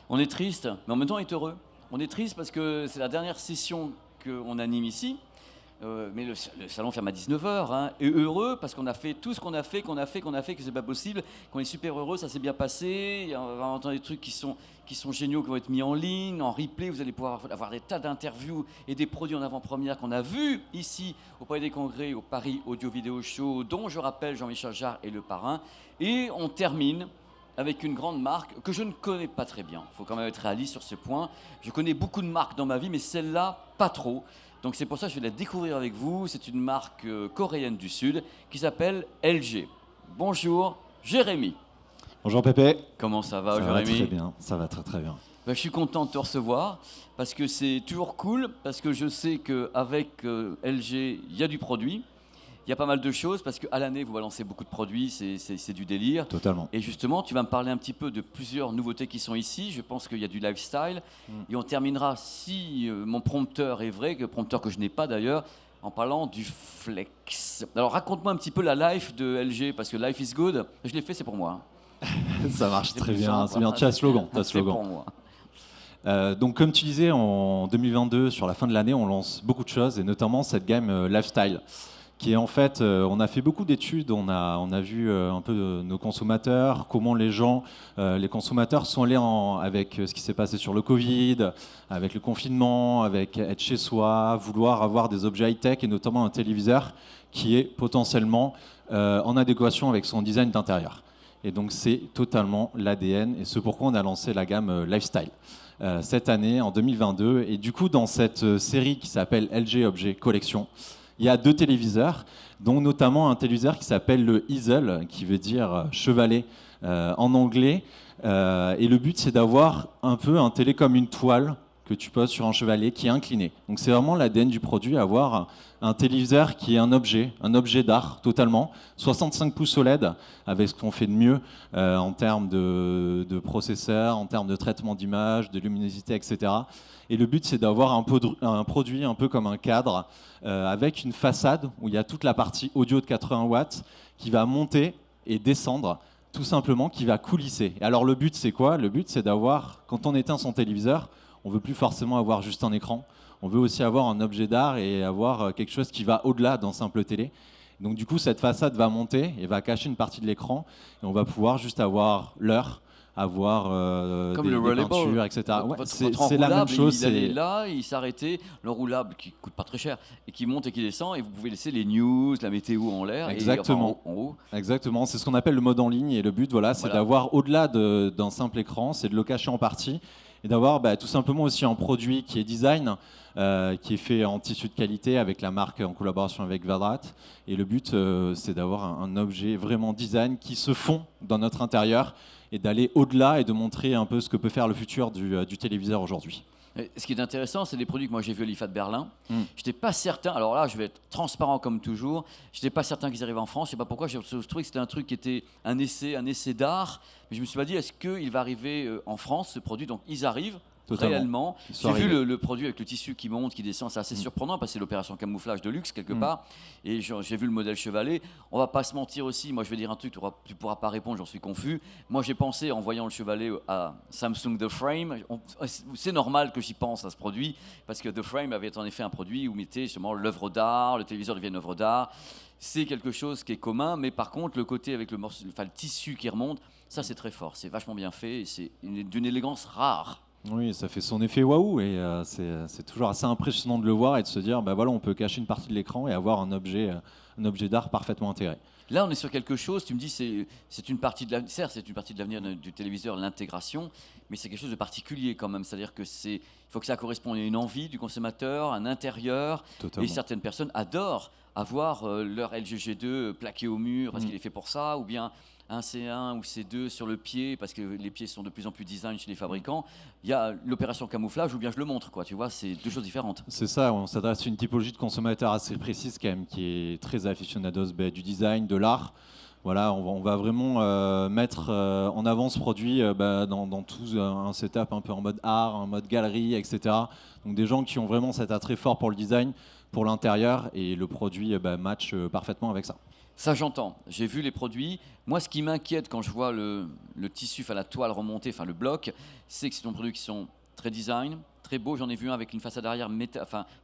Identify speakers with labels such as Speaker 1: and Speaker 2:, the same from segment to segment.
Speaker 1: On est triste, mais en même temps on est heureux. On est triste parce que c'est la dernière session qu'on anime ici. Mais le salon ferme à 19h. Hein, et heureux parce qu'on a fait tout ce qu'on a fait, que c'est pas possible, qu'on est super heureux, ça s'est bien passé. On va entendre des trucs qui sont géniaux, qui vont être mis en ligne, en replay. Vous allez pouvoir avoir des tas d'interviews et des produits en avant-première qu'on a vus ici au Palais des Congrès, au Paris Audio Vidéo Show, dont je rappelle Jean-Michel Jarre est le parrain. Et on termine avec une grande marque que je ne connais pas très bien. Il faut quand même être réaliste sur ce point. Je connais beaucoup de marques dans ma vie, mais celle-là, pas trop. Donc c'est pour ça que je vais la découvrir avec vous. C'est une marque coréenne du Sud qui s'appelle LG. Bonjour, Jérémy.
Speaker 2: Bonjour Pépé.
Speaker 1: Comment ça va,
Speaker 2: Ça
Speaker 1: Jérémy?
Speaker 2: va très bien, ça va très très bien.
Speaker 1: Ben, je suis content de te recevoir parce que c'est toujours cool, parce que je sais qu'avec LG, il y a du produit. Il y a pas mal de choses parce qu'à l'année, vous balancez beaucoup de produits, c'est du délire.
Speaker 2: Totalement.
Speaker 1: Et justement, tu vas me parler un petit peu de plusieurs nouveautés qui sont ici. Je pense qu'il y a du lifestyle. Et on terminera, si mon prompteur est vrai, prompteur que je n'ai pas d'ailleurs, en parlant du flex. Alors raconte-moi un petit peu la life de LG, parce que Life is Good, je l'ai fait, c'est pour moi.
Speaker 2: Ça marche
Speaker 1: C'est
Speaker 2: très
Speaker 1: plus
Speaker 2: bien,
Speaker 1: simple,
Speaker 2: c'est bien.
Speaker 1: hein.
Speaker 2: Tu as slogan, tu as
Speaker 1: C'est pour
Speaker 2: slogan.
Speaker 1: moi.
Speaker 2: Donc comme tu disais, en 2022, sur la fin de l'année, on lance beaucoup de choses, et notamment cette gamme Lifestyle, qui est en fait, on a fait beaucoup d'études, on a vu un peu nos consommateurs, comment les consommateurs sont allés avec ce qui s'est passé sur le Covid, avec le confinement, avec être chez soi, vouloir avoir des objets high-tech, et notamment un téléviseur qui est potentiellement en adéquation avec son design d'intérieur. Et donc c'est totalement l'ADN, et c'est pourquoi on a lancé la gamme Lifestyle cette année, en 2022. Et du coup, dans cette série qui s'appelle LG Objet Collection, il y a 2 téléviseurs, dont notamment un téléviseur qui s'appelle le Easel, qui veut dire chevalet en anglais. Et le but, c'est d'avoir un peu un télé comme une toile que tu poses sur un chevalet qui est incliné. Donc c'est vraiment l'ADN du produit, avoir un téléviseur qui est un objet d'art totalement, 65 pouces OLED, avec ce qu'on fait de mieux en termes de processeur, en termes de traitement d'image, de luminosité, etc. Et le but, c'est d'avoir un produit un peu comme un cadre, avec une façade où il y a toute la partie audio de 80 watts qui va monter et descendre, tout simplement, qui va coulisser. Et alors le but, c'est quoi? Le but, c'est d'avoir, quand on éteint son téléviseur, on ne veut plus forcément avoir juste un écran, on veut aussi avoir un objet d'art et avoir quelque chose qui va au-delà d'un simple télé. Donc du coup, cette façade va monter et va cacher une partie de l'écran, et on va pouvoir juste avoir l'heure, avoir
Speaker 1: Comme le
Speaker 2: des
Speaker 1: rollable,
Speaker 2: peintures, etc. Ouais,
Speaker 1: votre
Speaker 2: c'est la
Speaker 1: enroulable,
Speaker 2: même chose.
Speaker 1: il allait là, il s'arrêtait, l'enroulable qui coûte pas très cher, et qui monte et qui descend, et vous pouvez laisser les news, la météo en l'air,
Speaker 2: Exactement.
Speaker 1: et enfin, en haut.
Speaker 2: Exactement, c'est ce qu'on appelle le mode en ligne, et le but, voilà, c'est
Speaker 1: Voilà.
Speaker 2: d'avoir au-delà d'un simple écran, c'est de le cacher en partie, et d'avoir tout simplement aussi un produit qui est design, qui est fait en tissu de qualité avec la marque en collaboration avec Vadrat. Et le but, c'est d'avoir un objet vraiment design qui se fond dans notre intérieur et d'aller au-delà et de montrer un peu ce que peut faire le futur du téléviseur aujourd'hui.
Speaker 1: Et ce qui est intéressant, c'est des produits que moi j'ai vus à l'IFA de Berlin.
Speaker 2: Mm.
Speaker 1: Je n'étais pas certain, alors là je vais être transparent comme toujours, je n'étais pas certain qu'ils arrivaient en France, je ne sais pas pourquoi, je trouvais que c'était un truc qui était un essai d'art, mais je me suis pas dit est-ce qu'il va arriver en France ce produit, donc ils arrivent.
Speaker 2: Totalement.
Speaker 1: Réellement,
Speaker 2: Ils sont
Speaker 1: j'ai vu
Speaker 2: arrivés.
Speaker 1: le produit avec le tissu qui monte, qui descend, c'est assez surprenant parce que c'est l'opération camouflage de luxe quelque part. Et j'ai vu le modèle chevalet. On va pas se mentir aussi, moi je vais dire un truc, tu pourras pas répondre, j'en suis confus. Moi j'ai pensé en voyant le chevalet à Samsung The Frame. C'est normal que j'y pense à ce produit parce que The Frame avait en effet un produit où mettait justement l'œuvre d'art, le téléviseur devient une œuvre d'art. C'est quelque chose qui est commun, mais par contre le côté avec le tissu qui remonte, ça c'est très fort, c'est vachement bien fait et c'est d'une élégance rare.
Speaker 2: Oui, ça fait son effet waouh, et c'est toujours assez impressionnant de le voir et de se dire, voilà, on peut cacher une partie de l'écran et avoir un objet d'art parfaitement intégré.
Speaker 1: Là, on est sur quelque chose, tu me dis, c'est une partie de l'avenir, certes, c'est une partie de l'avenir du téléviseur, l'intégration, mais c'est quelque chose de particulier quand même. C'est-à-dire que il faut que ça corresponde à une envie du consommateur, un intérieur,
Speaker 2: Totalement.
Speaker 1: et certaines personnes adorent avoir leur LG G2 plaqué au mur parce qu'il est fait pour ça, ou bien un C1 ou C2 sur le pied parce que les pieds sont de plus en plus design chez les fabricants. Il y a l'opération camouflage ou bien je le montre, quoi. Tu vois, c'est deux choses différentes.
Speaker 2: C'est ça, on s'adresse à une typologie de consommateur assez précise quand même, qui est très aficionados du design, de l'art. Voilà, on va vraiment mettre en avant ce produit dans tout un setup un peu en mode art, en mode galerie, etc. Donc des gens qui ont vraiment cet attrait fort pour le design, pour l'intérieur, et le produit match parfaitement avec ça.
Speaker 1: Ça, j'entends. J'ai vu les produits. Moi, ce qui m'inquiète quand je vois le tissu, enfin la toile remontée, enfin le bloc, c'est que c'est des produits qui sont très design, très beaux. J'en ai vu un avec une façade arrière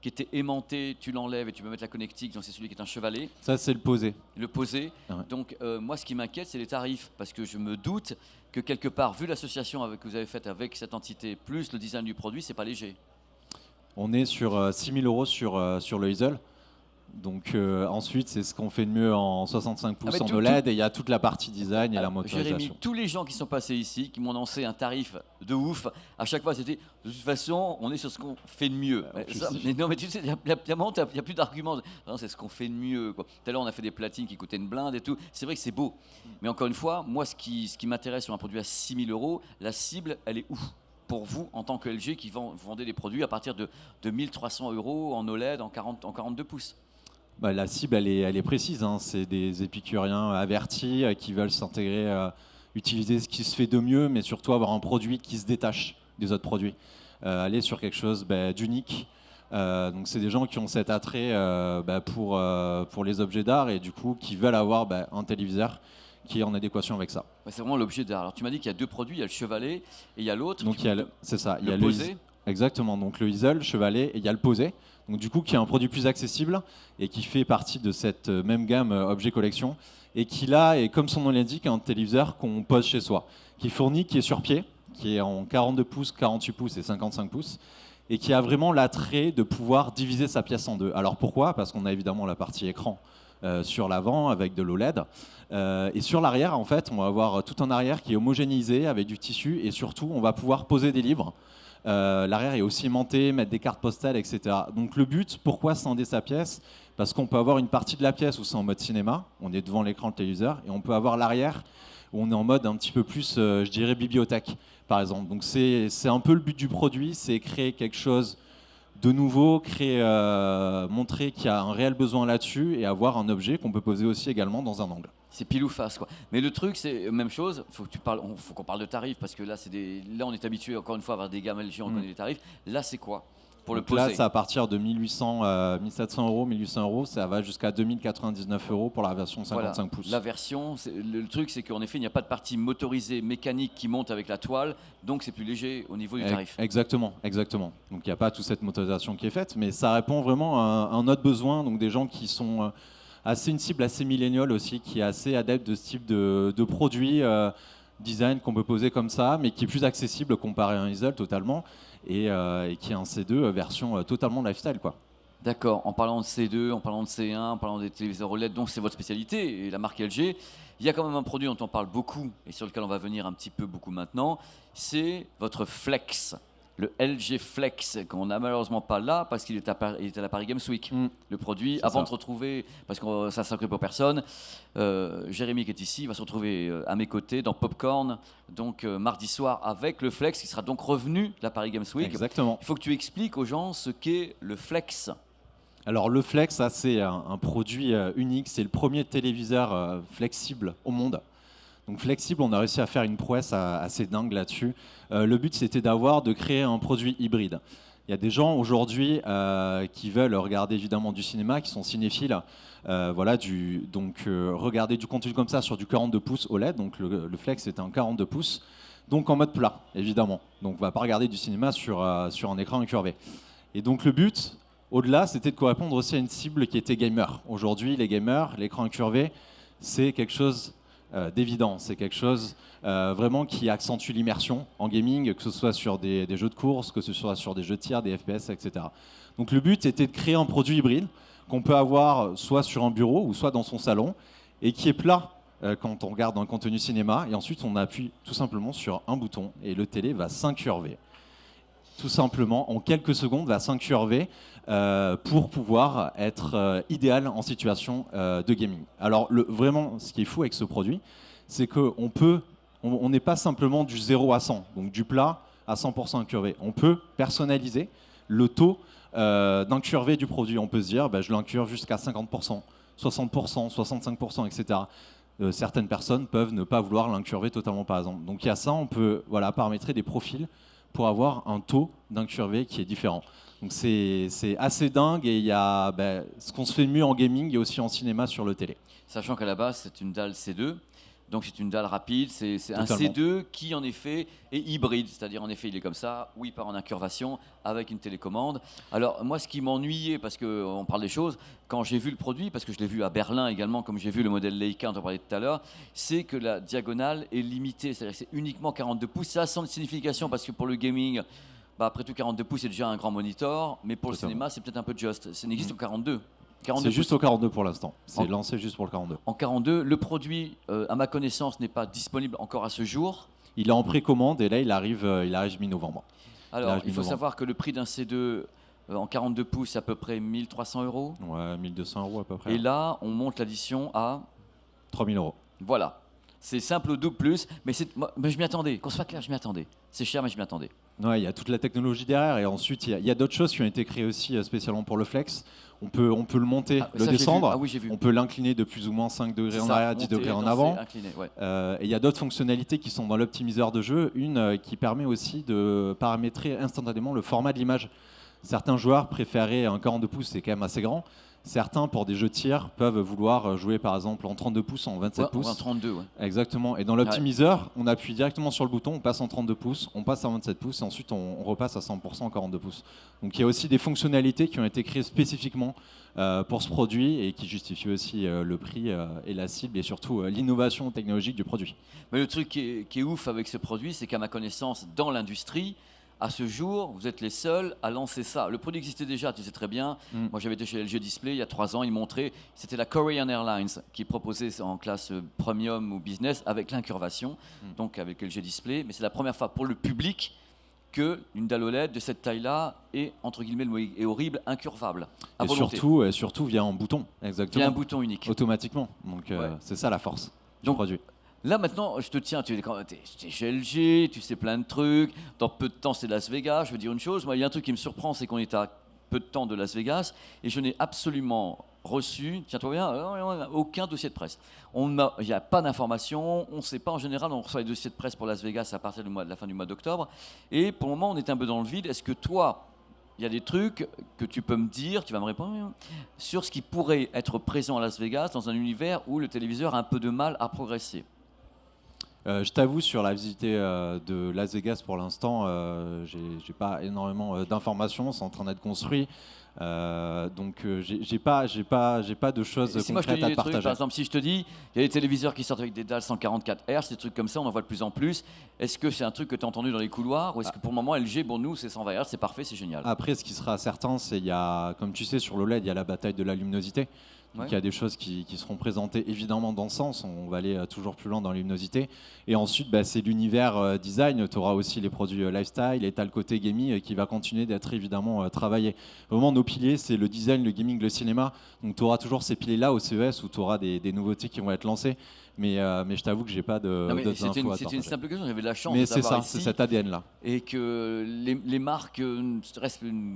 Speaker 1: qui était aimantée. Tu l'enlèves et tu peux mettre la connectique. Donc c'est celui qui est un chevalet.
Speaker 2: Ça, c'est le posé.
Speaker 1: Le posé.
Speaker 2: Ouais.
Speaker 1: Donc moi, ce qui m'inquiète, c'est les tarifs, parce que je me doute que quelque part, vu l'association que vous avez faite avec cette entité, plus le design du produit, c'est pas léger.
Speaker 2: On est sur 6 000 euros sur le Hazel. Donc ensuite, c'est ce qu'on fait de mieux en 65 pouces en OLED, et il y a toute la partie design et la motorisation.
Speaker 1: Jérémy, tous les gens qui sont passés ici, qui m'ont lancé un tarif de ouf, à chaque fois c'était de toute façon, on est sur ce qu'on fait de mieux. Mais non, mais tu sais, il n'y a plus d'arguments. Non, c'est ce qu'on fait de mieux, quoi. Tout à l'heure, on a fait des platines qui coûtaient une blinde et tout. C'est vrai que c'est beau. Mais encore une fois, moi, ce qui m'intéresse sur un produit à 6 000 euros, la cible, elle est où pour vous, en tant que LG, qui vendez des produits à partir de 1 300 euros en OLED, en 42 pouces?
Speaker 2: Bah, la cible, elle est précise, hein. C'est des épicuriens avertis qui veulent s'intégrer, utiliser ce qui se fait de mieux, mais surtout avoir un produit qui se détache des autres produits. Aller sur quelque chose d'unique. Donc c'est des gens qui ont cet attrait pour les objets d'art, et du coup qui veulent avoir un téléviseur qui est en adéquation avec ça.
Speaker 1: Ouais, c'est vraiment l'objet d'art. Alors tu m'as dit qu'il y a deux produits, il y a le chevalet et il y a l'autre.
Speaker 2: Donc c'est ça, il y a
Speaker 1: posé.
Speaker 2: Exactement, donc le Easel, le chevalet, et il y a le posé. Donc du coup, qui est un produit plus accessible et qui fait partie de cette même gamme objet collection, et qui là est, comme son nom l'indique, un téléviseur qu'on pose chez soi, qui est sur pied, qui est en 42 pouces, 48 pouces et 55 pouces, et qui a vraiment l'attrait de pouvoir diviser sa pièce en deux. Alors pourquoi? Parce qu'on a évidemment la partie écran sur l'avant avec de l'OLED, et sur l'arrière, en fait, on va avoir tout en arrière qui est homogénéisé avec du tissu, et surtout, on va pouvoir poser des livres. L'arrière est aussi aimanté, mettre des cartes postales, etc. Donc le but, pourquoi scinder sa pièce? Parce qu'on peut avoir une partie de la pièce où c'est en mode cinéma, on est devant l'écran de téléviseur, et on peut avoir l'arrière où on est en mode un petit peu plus, je dirais, bibliothèque, par exemple. Donc c'est un peu le but du produit, c'est créer quelque chose de nouveau, montrer qu'il y a un réel besoin là-dessus, et avoir un objet qu'on peut poser aussi également dans un angle.
Speaker 1: C'est pile ou face, quoi. Mais le truc, c'est même chose. Faut qu'on parle de tarifs, parce que là, là, on est habitué encore une fois à avoir des gammes LG, on connaît les tarifs. Là, c'est quoi pour
Speaker 2: Donc
Speaker 1: le poser?
Speaker 2: là, c'est à partir de 1700 euros, 1800 euros, ça va jusqu'à 2099 euros pour la version 55 pouces.
Speaker 1: La version, le truc, c'est qu'en effet, il n'y a pas de partie motorisée mécanique qui monte avec la toile, donc c'est plus léger au niveau du tarif.
Speaker 2: Exactement, exactement. Donc il n'y a pas toute cette motorisation qui est faite, mais ça répond vraiment à un autre besoin, donc des gens qui sont une cible assez milléniale aussi, qui est assez adepte de ce type de produit design qu'on peut poser comme ça, mais qui est plus accessible comparé à un Easel totalement, et qui est un C2 version totalement lifestyle, quoi.
Speaker 1: D'accord, en parlant de C2, en parlant de C1, en parlant des téléviseurs OLED, donc c'est votre spécialité, et la marque LG, il y a quand même un produit dont on parle beaucoup, et sur lequel on va venir un petit peu beaucoup maintenant, c'est votre Flex. Le LG Flex, qu'on n'a malheureusement pas là, parce qu'il est à la Paris Games Week. Le produit, avant de se retrouver, parce que ça ne s'occupe pour personne, Jérémy qui est ici va se retrouver à mes côtés dans Popcorn, donc mardi soir avec le Flex, qui sera donc revenu de la Paris Games Week.
Speaker 2: Exactement.
Speaker 1: Il faut que tu expliques aux gens ce qu'est le Flex.
Speaker 2: Alors le Flex, ça, c'est un produit unique, c'est le premier téléviseur flexible au monde. Donc flexible, on a réussi à faire une prouesse assez dingue là-dessus. Le but, c'était de créer un produit hybride. Il y a des gens aujourd'hui qui veulent regarder évidemment du cinéma, qui sont cinéphiles, regarder du contenu comme ça sur du 42 pouces OLED. Donc le Flex est un 42 pouces, donc en mode plat, évidemment. Donc on ne va pas regarder du cinéma sur un écran incurvé. Et donc le but, au-delà, c'était de correspondre aussi à une cible qui était gamer. Aujourd'hui, les gamers, l'écran incurvé, c'est quelque chose d'évident. C'est quelque chose vraiment qui accentue l'immersion en gaming, que ce soit sur des jeux de course, que ce soit sur des jeux de tir, des FPS, etc. Donc le but était de créer un produit hybride qu'on peut avoir soit sur un bureau ou soit dans son salon, et qui est plat quand on regarde un contenu cinéma, et ensuite on appuie tout simplement sur un bouton et le télé va s'incurver. Tout simplement, en quelques secondes, va s'incurver pour pouvoir être idéal en situation de gaming. Alors vraiment, ce qui est fou avec ce produit, c'est qu'on n'est pas simplement du 0 à 100, donc du plat à 100% incurvé. On peut personnaliser le taux d'incurvé du produit. On peut se dire, je l'incurve jusqu'à 50%, 60%, 65%, etc. Certaines personnes peuvent ne pas vouloir l'incurver totalement, par exemple. Donc il y a ça, on peut paramétrer des profils pour avoir un taux d'incurvé qui est différent. Donc c'est assez dingue et il y a ce qu'on se fait de mieux en gaming, il y a aussi en cinéma sur le télé.
Speaker 1: Sachant qu'à la base, c'est une dalle C2. Donc c'est une dalle rapide, c'est un
Speaker 2: Totalement.
Speaker 1: C2 qui en effet est hybride, c'est-à-dire en effet il est comme ça, ou il part en incurvation avec une télécommande. Alors moi ce qui m'ennuyait, parce qu'on parle des choses, quand j'ai vu le produit, parce que je l'ai vu à Berlin également, comme j'ai vu le modèle Leica dont on parlait tout à l'heure, c'est que la diagonale est limitée, c'est-à-dire que c'est uniquement 42 pouces, ça sans signification parce que pour le gaming, après tout 42 pouces c'est déjà un grand monitor, mais pour le
Speaker 2: Totalement.
Speaker 1: cinéma c'est peut-être un peu juste, ça n'existe au 42.
Speaker 2: C'est juste
Speaker 1: pouces.
Speaker 2: au 42 pour l'instant. C'est
Speaker 1: En-
Speaker 2: lancé juste pour le 42.
Speaker 1: En 42, le produit, à ma connaissance, n'est pas disponible encore à ce jour.
Speaker 2: Il est en précommande et là il arrive mi-novembre.
Speaker 1: Alors,
Speaker 2: Là, je
Speaker 1: il faut
Speaker 2: mi-novembre.
Speaker 1: savoir que le prix d'un C2 en 42 pouces, c'est à peu près 1300 euros.
Speaker 2: Ouais, 1200 € à peu près.
Speaker 1: Et là, on monte l'addition à...
Speaker 2: 3000 €.
Speaker 1: Voilà. C'est simple au double plus, mais je m'y attendais. Qu'on soit clair, je m'y attendais. C'est cher, mais je m'y attendais.
Speaker 2: Ouais, il y a toute la technologie derrière et ensuite il y a d'autres choses qui ont été créées aussi spécialement pour le flex. On peut le monter,
Speaker 1: Ah,
Speaker 2: le
Speaker 1: ça, j'ai
Speaker 2: descendre.
Speaker 1: vu. Ah oui, j'ai vu.
Speaker 2: On peut l'incliner de plus ou moins 5 degrés
Speaker 1: C'est
Speaker 2: en
Speaker 1: ça,
Speaker 2: arrière, 10
Speaker 1: monter,
Speaker 2: degrés en
Speaker 1: danser,
Speaker 2: avant.
Speaker 1: incliner, ouais.
Speaker 2: Et il y a d'autres fonctionnalités qui sont dans l'optimiseur de jeu. Une qui permet aussi de paramétrer instantanément le format de l'image. Certains joueurs préféraient un 42 pouces, c'est quand même assez grand. Certains, pour des jeux de tir, peuvent vouloir jouer par exemple en 32 pouces, en 27
Speaker 1: Ouais,
Speaker 2: pouces.
Speaker 1: en 32, ouais.
Speaker 2: Exactement. Et dans l'optimiseur, on appuie directement sur le bouton, on passe en 32 pouces, on passe en 27 pouces et ensuite on repasse à 100% en 42 pouces. Donc il y a aussi des fonctionnalités qui ont été créées spécifiquement pour ce produit et qui justifient aussi le prix et la cible et surtout l'innovation technologique du produit.
Speaker 1: Mais le truc qui est ouf avec ce produit, c'est qu'à ma connaissance, dans l'industrie, à ce jour, vous êtes les seuls à lancer ça. Le produit existait déjà, tu sais très bien. Moi, j'avais été chez LG Display il y a 3 ans. Ils montraient, c'était la Korean Airlines qui proposait en classe premium ou business avec l'incurvation, donc avec LG Display. Mais c'est la première fois pour le public qu'une dalle OLED de cette taille-là est, entre guillemets, le mot est horrible, incurvable. À
Speaker 2: Et
Speaker 1: volonté.
Speaker 2: surtout via un bouton, exactement.
Speaker 1: Il y a un bouton unique.
Speaker 2: Automatiquement. Donc
Speaker 1: Ouais.
Speaker 2: c'est ça la force du
Speaker 1: Donc,
Speaker 2: produit.
Speaker 1: Là maintenant, je te tiens, tu es chez LG, tu sais plein de trucs, dans peu de temps c'est Las Vegas, je veux dire une chose, moi il y a un truc qui me surprend, c'est qu'on est à peu de temps de Las Vegas, et je n'ai absolument reçu, tiens-toi bien, aucun dossier de presse. Il n'y a pas d'informations, on ne sait pas, en général on reçoit les dossiers de presse pour Las Vegas à partir de la fin du mois d'octobre, et pour le moment on est un peu dans le vide. Est-ce que toi, il y a des trucs que tu peux me dire, tu vas me répondre, sur ce qui pourrait être présent à Las Vegas dans un univers où le téléviseur a un peu de mal à progresser?
Speaker 2: Je t'avoue, sur la visite de Las Vegas pour l'instant, j'ai pas énormément d'informations, c'est en train d'être construit. Donc j'ai pas de choses
Speaker 1: Si moi je te
Speaker 2: concrètes
Speaker 1: dis
Speaker 2: à
Speaker 1: des
Speaker 2: te
Speaker 1: trucs,
Speaker 2: partager.
Speaker 1: par exemple, si je te dis, il y a des téléviseurs qui sortent avec des dalles 144 Hz, des trucs comme ça, on en voit de plus en plus. Est-ce que c'est un truc que tu as entendu dans les couloirs, ou est-ce que pour le moment LG, bon nous c'est 120 Hz, c'est parfait, c'est génial.
Speaker 2: Après, ce qui sera certain, c'est comme tu sais, sur l'OLED, il y a la bataille de la luminosité. Donc
Speaker 1: Ouais.
Speaker 2: il y a des choses qui seront présentées évidemment dans ce sens, on va aller toujours plus loin dans la luminosité. Et ensuite, c'est l'univers design, tu auras aussi les produits lifestyle et tu as le côté gaming qui va continuer d'être évidemment travaillé. Vraiment, nos piliers, c'est le design, le gaming, le cinéma. Donc tu auras toujours ces piliers-là au CES où tu auras des nouveautés qui vont être lancées. Mais je t'avoue que j'ai pas
Speaker 1: Non, mais
Speaker 2: d'autres infos à te
Speaker 1: c'était une
Speaker 2: partager.
Speaker 1: simple question, j'avais de la chance
Speaker 2: Mais
Speaker 1: de
Speaker 2: c'est
Speaker 1: t'avoir
Speaker 2: ça, c'est
Speaker 1: ici,
Speaker 2: cet ADN-là.
Speaker 1: et que les marques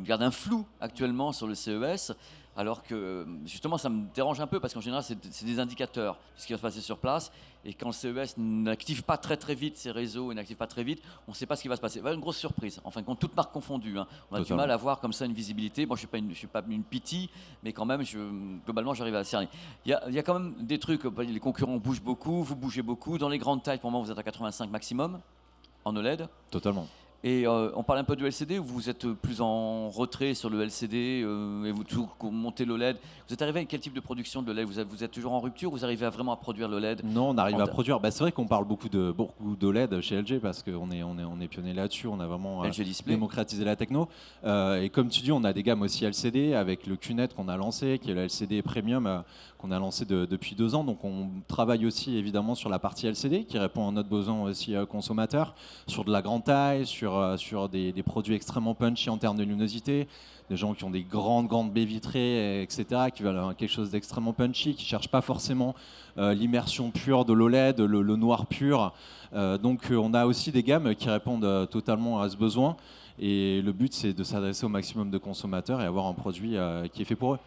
Speaker 1: gardent un flou actuellement sur le CES, alors que justement ça me dérange un peu parce qu'en général c'est des indicateurs de ce qui va se passer sur place, et quand le CES n'active pas très vite ses réseaux et n'active pas très vite, on ne sait pas ce qui va se passer. Une grosse surprise, en fin de compte, toutes marques confondues, hein. On a
Speaker 2: Totalement.
Speaker 1: du mal à voir comme ça une visibilité. Bon, je ne suis pas une pitié, mais quand même globalement j'arrive à cerner. Il y a quand même des trucs, les concurrents bougent beaucoup, vous bougez beaucoup, dans les grandes tailles pour le moment vous êtes à 85 maximum en OLED.
Speaker 2: Totalement.
Speaker 1: Et on parle un peu du LCD, ou vous êtes plus en retrait sur le LCD et vous toujours montez l'OLED. Vous êtes arrivé à quel type de production de l'OLED? Vous êtes toujours en rupture, ou vous arrivez vraiment à produire l'OLED?
Speaker 2: Non, on arrive
Speaker 1: En
Speaker 2: à
Speaker 1: ta-
Speaker 2: produire. C'est vrai qu'on parle beaucoup d'OLED chez LG parce qu'on est pionnier là-dessus. On a vraiment
Speaker 1: LG Display.
Speaker 2: démocratisé la techno. Et comme tu dis, on a des gammes aussi LCD avec le QNET qu'on a lancé, qui est le LCD Premium qu'on a lancé depuis 2 ans. Donc on travaille aussi évidemment sur la partie LCD qui répond à notre besoin aussi consommateur, sur de la grande taille, sur des produits extrêmement punchy en termes de luminosité. Des gens qui ont des grandes baies vitrées, etc., qui veulent quelque chose d'extrêmement punchy, qui ne cherchent pas forcément l'immersion pure de l'OLED, le noir pur. Donc on a aussi des gammes qui répondent totalement à ce besoin. Et le but, c'est de s'adresser au maximum de consommateurs et avoir un produit qui est fait pour eux.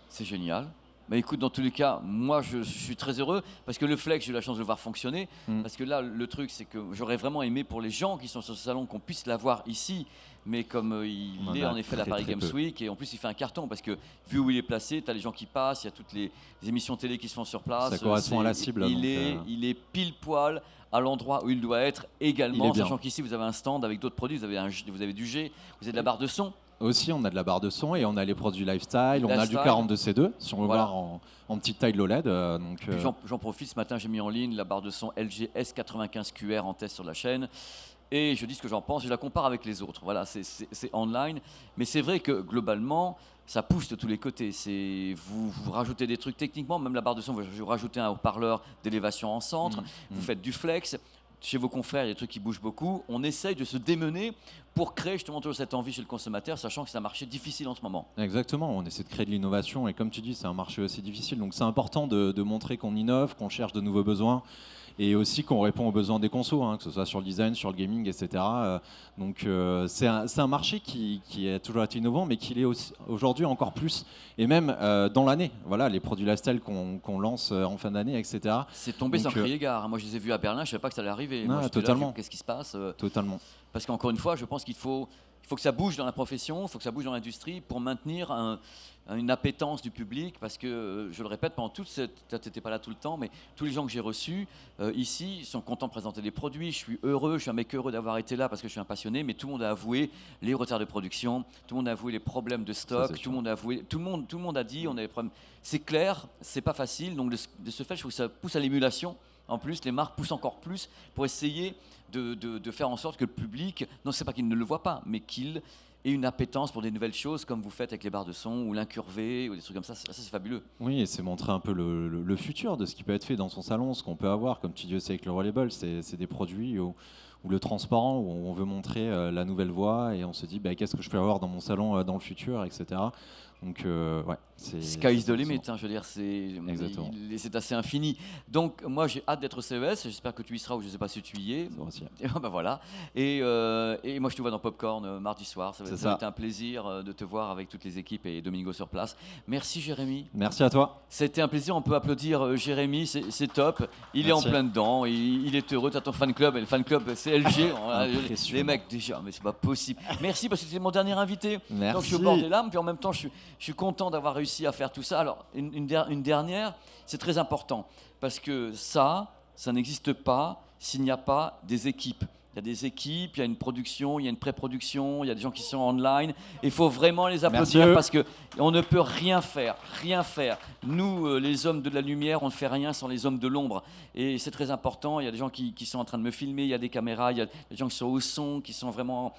Speaker 1: C'est génial. Bah écoute, dans tous les cas, moi je suis très heureux parce que le Flex, j'ai eu la chance de le voir fonctionner. Parce que là, le truc, c'est que j'aurais vraiment aimé pour les gens qui sont sur ce salon qu'on puisse l'avoir ici. Mais comme
Speaker 2: On en
Speaker 1: il est
Speaker 2: a
Speaker 1: en effet la
Speaker 2: très,
Speaker 1: Paris
Speaker 2: très
Speaker 1: Games
Speaker 2: peu.
Speaker 1: Week, et en plus il fait un carton parce que vu où il est placé, tu as les gens qui passent, il y a toutes les émissions télé qui se font sur place.
Speaker 2: Ça correspond à la cible, donc,
Speaker 1: Il est pile poil à l'endroit où il doit être
Speaker 2: Il
Speaker 1: également,
Speaker 2: est bien.
Speaker 1: sachant qu'ici vous avez un stand avec d'autres produits, vous avez du G, vous avez de la barre de son.
Speaker 2: Aussi, on a de la barre de son et on a les produits lifestyle, on a du
Speaker 1: Lifestyle.
Speaker 2: 42C2, si on veut
Speaker 1: Voilà.
Speaker 2: voir en petite taille l'OLED.
Speaker 1: Puis j'en profite, ce matin j'ai mis en ligne la barre de son LG S95QR en test sur la chaîne. Et je dis ce que j'en pense, je la compare avec les autres. Voilà, c'est online. Mais c'est vrai que globalement, ça pousse de tous les côtés. Vous rajoutez des trucs techniquement, même la barre de son, vous rajoutez un haut-parleur d'élévation en centre, vous faites du flex. Chez vos confrères, il y a des trucs qui bougent beaucoup. On essaye de se démener pour créer justement toujours cette envie chez le consommateur, sachant que c'est un marché difficile en ce moment.
Speaker 2: Exactement, on essaie de créer de l'innovation et comme tu dis, c'est un marché aussi difficile. Donc c'est important de montrer qu'on innove, qu'on cherche de nouveaux besoins et aussi qu'on répond aux besoins des consos, hein, que ce soit sur le design, sur le gaming, etc. C'est un marché qui a toujours été innovant, mais qui l'est aujourd'hui encore plus. Et même dans l'année, voilà, les produits lifestyle qu'on lance en fin d'année, etc.
Speaker 1: C'est tombé
Speaker 2: Donc,
Speaker 1: sans crier gare. Moi, je les ai vus à Berlin, je ne savais pas que ça allait arriver.
Speaker 2: Non,
Speaker 1: Moi, j'étais là,
Speaker 2: totalement.
Speaker 1: qu'est-ce qui se passe
Speaker 2: Totalement.
Speaker 1: Parce qu'encore une fois, je pense qu'il faut que ça bouge dans la profession, il faut que ça bouge dans l'industrie pour maintenir une appétence du public. Parce que, je le répète, pendant toute cette... Tu n'étais pas là tout le temps, mais tous les gens que j'ai reçus ici sont contents de présenter des produits. Je suis heureux, je suis un mec heureux d'avoir été là parce que je suis un passionné, mais tout le monde a avoué les retards de production, tout le monde a avoué les problèmes de stock, tout le monde a avoué, tout le monde a dit on a des problèmes. C'est clair, c'est pas facile, donc de ce fait, je trouve que ça pousse à l'émulation. En plus, les marques poussent encore plus pour essayer de faire en sorte que le public, non, c'est pas qu'il ne le voit pas, mais qu'il ait une appétence pour des nouvelles choses, comme vous faites avec les barres de son ou l'incurvé ou des trucs comme ça. Ça c'est fabuleux.
Speaker 2: Oui, et c'est montrer un peu le futur de ce qui peut être fait dans son salon, ce qu'on peut avoir, comme tu dis aussi avec le Rollable, c'est des produits où le transparent, où on veut montrer la nouvelle voie et on se dit bah, qu'est-ce que je peux avoir dans mon salon dans le futur, etc. Donc, ouais,
Speaker 1: Sky is the limit, hein, je veux dire,
Speaker 2: Exactement.
Speaker 1: c'est assez infini. Donc, moi, j'ai hâte d'être au CES. J'espère que tu y seras ou je ne sais pas si tu y es. Et, ben voilà. Et moi, je te vois dans Popcorn mardi soir. Ça va être un plaisir de te voir avec toutes les équipes et Domingo sur place. Merci, Jérémy.
Speaker 2: Merci à toi.
Speaker 1: C'était un plaisir. On peut applaudir Jérémy. C'est top. Il est en plein dedans. Il est heureux. Tu as ton fan club. Et le fan club, c'est LG. Les mecs, déjà, mais c'est pas possible. Merci parce que c'était mon dernier invité.
Speaker 2: Merci.
Speaker 1: Donc, je suis au bord des larmes. Puis en même temps, je suis content d'avoir réussi à faire tout ça. Alors, une dernière, c'est très important, parce que ça n'existe pas s'il n'y a pas des équipes. Il y a des équipes, il y a une production, il y a une pré-production, il y a des gens qui sont online. Il faut vraiment les applaudir parce qu'on ne peut rien faire, rien faire. Nous, les hommes de la lumière, on ne fait rien sans les hommes de l'ombre. Et c'est très important. Il y a des gens qui sont en train de me filmer, il y a des caméras, il y a des gens qui sont au son, qui sont vraiment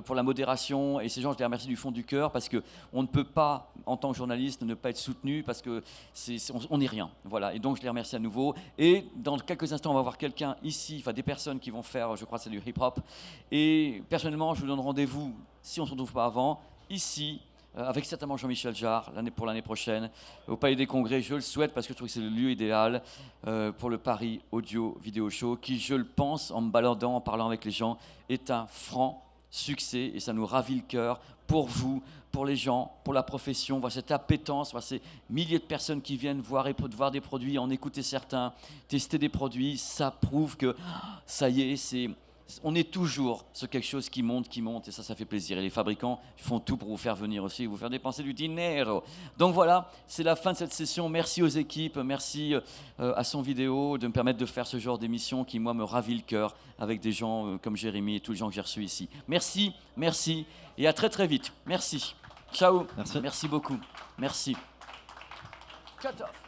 Speaker 1: pour la modération. Et ces gens, je les remercie du fond du cœur parce qu'on ne peut pas, en tant que journaliste, ne pas être soutenu parce qu'on n'est rien. Voilà. Et donc, je les remercie à nouveau. Et dans quelques instants, on va voir quelqu'un ici, enfin des personnes qui vont faire, je crois, c'est du hip-hop. Et personnellement, je vous donne rendez-vous, si on ne se retrouve pas avant, ici, avec certainement Jean-Michel Jarre pour l'année prochaine, au Palais des Congrès. Je le souhaite parce que je trouve que c'est le lieu idéal pour le Paris Audio Vidéo Show, qui, je le pense, en me baladant, en parlant avec les gens, est un franc succès et ça nous ravit le cœur pour vous, pour les gens, pour la profession, voir cette appétence, voir ces milliers de personnes qui viennent voir des produits, en écouter certains, tester des produits. Ça prouve que ça y est, on est toujours sur quelque chose qui monte, et ça fait plaisir. Et les fabricants font tout pour vous faire venir aussi, vous faire dépenser du dinero. Donc voilà, c'est la fin de cette session. Merci aux équipes, merci à Son Vidéo de me permettre de faire ce genre d'émission qui, moi, me ravit le cœur avec des gens comme Jérémy et tous les gens que j'ai reçus ici. Merci, merci, et à très très vite. Merci. Ciao.
Speaker 2: Merci.
Speaker 1: Merci beaucoup. Merci. Cut off.